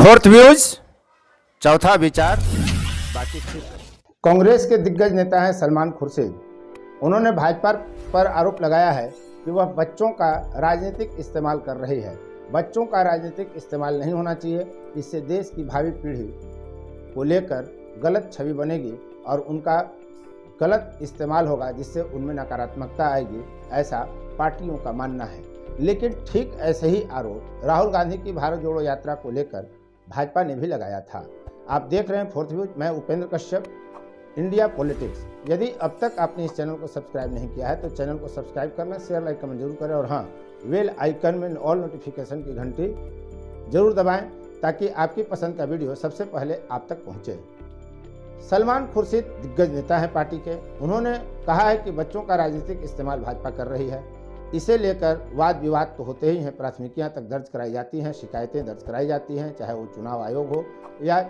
Fourth views, चौथा विचार, बाकी ठीक। कांग्रेस के दिग्गज नेता हैं सलमान खुर्शीद। उन्होंने भाजपा पर आरोप लगाया है कि वह बच्चों का राजनीतिक इस्तेमाल कर रही है। बच्चों का राजनीतिक इस्तेमाल नहीं होना चाहिए, इससे देश की भावी पीढ़ी को लेकर गलत छवि बनेगी और उनका गलत इस्तेमाल होगा, जिससे उनमें नकारात्मकता आएगी, ऐसा पार्टियों का मानना है। लेकिन ठीक ऐसे ही आरोप राहुल गांधी की भारत जोड़ो यात्रा को लेकर भाजपा ने भी लगाया था। आप देख रहे हैं फोर्थ व्यूज, मैं उपेंद्र कश्यप, इंडिया पॉलिटिक्स। यदि अब तक आपने इस चैनल को सब्सक्राइब नहीं किया है तो चैनल को सब्सक्राइब करना, शेयर, लाइक, कमेंट जरूर करें और हाँ, बेल आइकन में ऑल नोटिफिकेशन की घंटी जरूर दबाएं ताकि आपकी पसंद का वीडियो सबसे पहले आप तक पहुंचे। सलमान खुर्शीद दिग्गज नेता हैं पार्टी के। उन्होंने कहा है कि बच्चों का राजनीतिक इस्तेमाल भाजपा कर रही है। इसे लेकर वाद विवाद तो होते ही हैं, प्राथमिकियां तक दर्ज कराई जाती हैं, शिकायतें दर्ज कराई जाती हैं, चाहे वो चुनाव आयोग हो या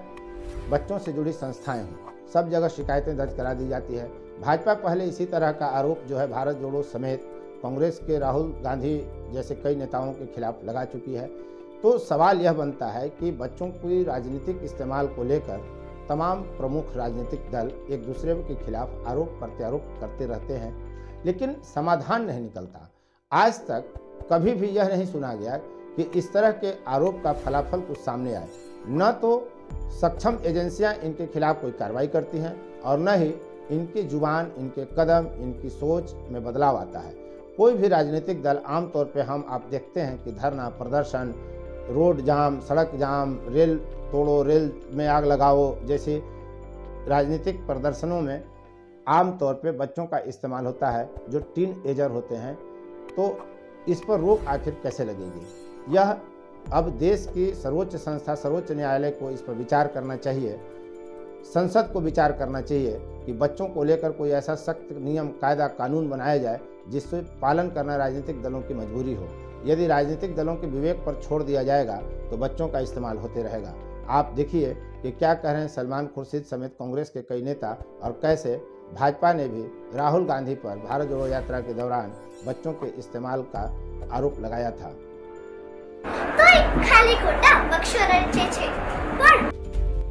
बच्चों से जुड़ी संस्थाएं हों, सब जगह शिकायतें दर्ज करा दी जाती है। भाजपा पहले इसी तरह का आरोप जो है भारत जोड़ो समेत कांग्रेस के राहुल गांधी जैसे कई नेताओं के खिलाफ लगा चुकी है। तो सवाल यह बनता है कि बच्चों की राजनीतिक इस्तेमाल को लेकर तमाम प्रमुख राजनीतिक दल एक दूसरे के खिलाफ आरोप प्रत्यारोप करते रहते हैं, लेकिन समाधान नहीं निकलता। आज तक कभी भी यह नहीं सुना गया कि इस तरह के आरोप का फलाफल कुछ सामने आए। न तो सक्षम एजेंसियां इनके खिलाफ कोई कार्रवाई करती हैं और न ही इनकी जुबान, इनके कदम, इनकी सोच में बदलाव आता है। कोई भी राजनीतिक दल आमतौर पे आप देखते हैं कि धरना प्रदर्शन, रोड जाम, सड़क जाम, रेल तोड़ो, रेल में आग लगाओ जैसे राजनीतिक प्रदर्शनों में आमतौर पे बच्चों का इस्तेमाल होता है जो टीन एजर होते हैं। तो इस पर रोक आखिर कैसे लगेगी? यह अब देश की सर्वोच्च संस्था सर्वोच्च न्यायालय को इस पर विचार करना चाहिए, संसद को विचार करना चाहिए कि बच्चों को लेकर कोई ऐसा सख्त नियम, कायदा, कानून बनाया जाए जिससे पालन करना राजनीतिक दलों की मजबूरी हो। यदि राजनीतिक दलों के विवेक पर छोड़ दिया जाएगा तो बच्चों का इस्तेमाल होते रहेगा। आप देखिए कि क्या कह रहे हैं सलमान खुर्शीद समेत कांग्रेस के कई नेता और कैसे भाजपा ने भी राहुल गांधी पर भारत जोड़ो यात्रा के दौरान बच्चों के इस्तेमाल का आरोप लगाया था।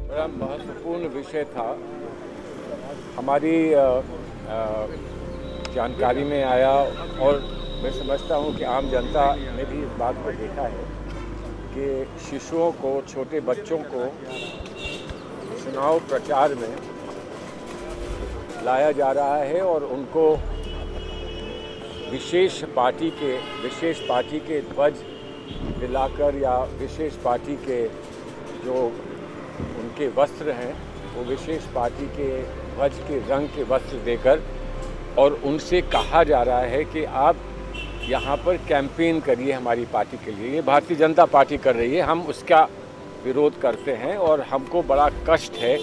बड़ा महत्वपूर्ण विषय था, हमारी जानकारी में आया और मैं समझता हूं कि आम जनता ने भी इस बात को देखा है कि शिशुओं को, छोटे बच्चों को चुनाव प्रचार में लाया जा रहा है और उनको विशेष पार्टी के ध्वज दिलाकर या विशेष पार्टी के जो उनके वस्त्र हैं वो विशेष पार्टी के ध्वज के रंग के वस्त्र देकर और उनसे कहा जा रहा है कि आप यहाँ पर कैंपेन करिए हमारी पार्टी के लिए। ये भारतीय जनता पार्टी कर रही है, हम उसका विरोध करते हैं और हमको बड़ा कष्ट है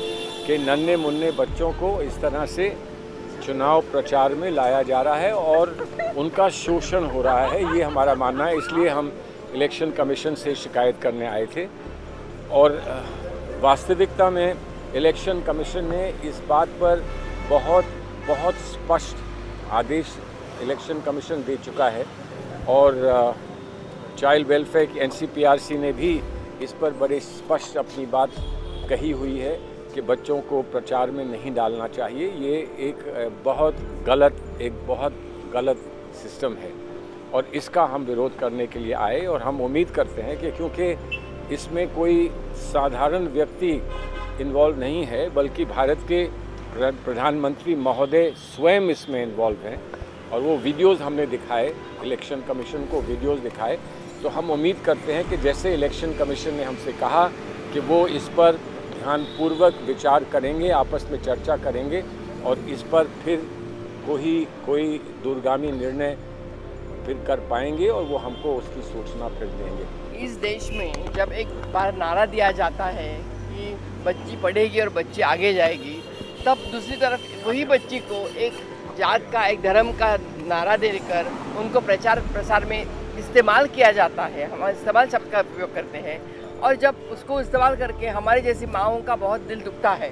कि नन्हे मुन्ने बच्चों को इस तरह से चुनाव प्रचार में लाया जा रहा है और उनका शोषण हो रहा है, ये हमारा मानना है। इसलिए हम इलेक्शन कमीशन से शिकायत करने आए थे और वास्तविकता में इलेक्शन कमीशन ने इस बात पर बहुत स्पष्ट आदेश इलेक्शन कमीशन दे चुका है और चाइल्ड वेलफेयर की NCPRC ने भी इस पर बड़े स्पष्ट अपनी बात कही हुई है कि बच्चों को प्रचार में नहीं डालना चाहिए। ये एक बहुत गलत सिस्टम है और इसका हम विरोध करने के लिए आए और हम उम्मीद करते हैं कि क्योंकि इसमें कोई साधारण व्यक्ति इन्वॉल्व नहीं है बल्कि भारत के प्रधानमंत्री महोदय स्वयं इसमें इन्वॉल्व हैं और वो वीडियोज़ हमने दिखाए, इलेक्शन कमीशन को वीडियोज़ दिखाए। तो हम उम्मीद करते हैं कि जैसे इलेक्शन कमीशन ने हमसे कहा कि वो इस पर ध्यानपूर्वक विचार करेंगे, आपस में चर्चा करेंगे और इस पर फिर कोई दूरगामी निर्णय फिर कर पाएंगे और वो हमको उसकी सूचना फिर देंगे। इस देश में जब एक बार नारा दिया जाता है कि बच्ची पढ़ेगी और बच्ची आगे जाएगी, तब दूसरी तरफ वही बच्ची को एक जात का, एक धर्म का नारा देकर उनको प्रचार प्रसार में इस्तेमाल किया जाता है। हम इस्तेमाल शब्द का उपयोग करते हैं और जब उसको इस्तेमाल करके हमारी जैसी माँओं का बहुत दिल दुखता है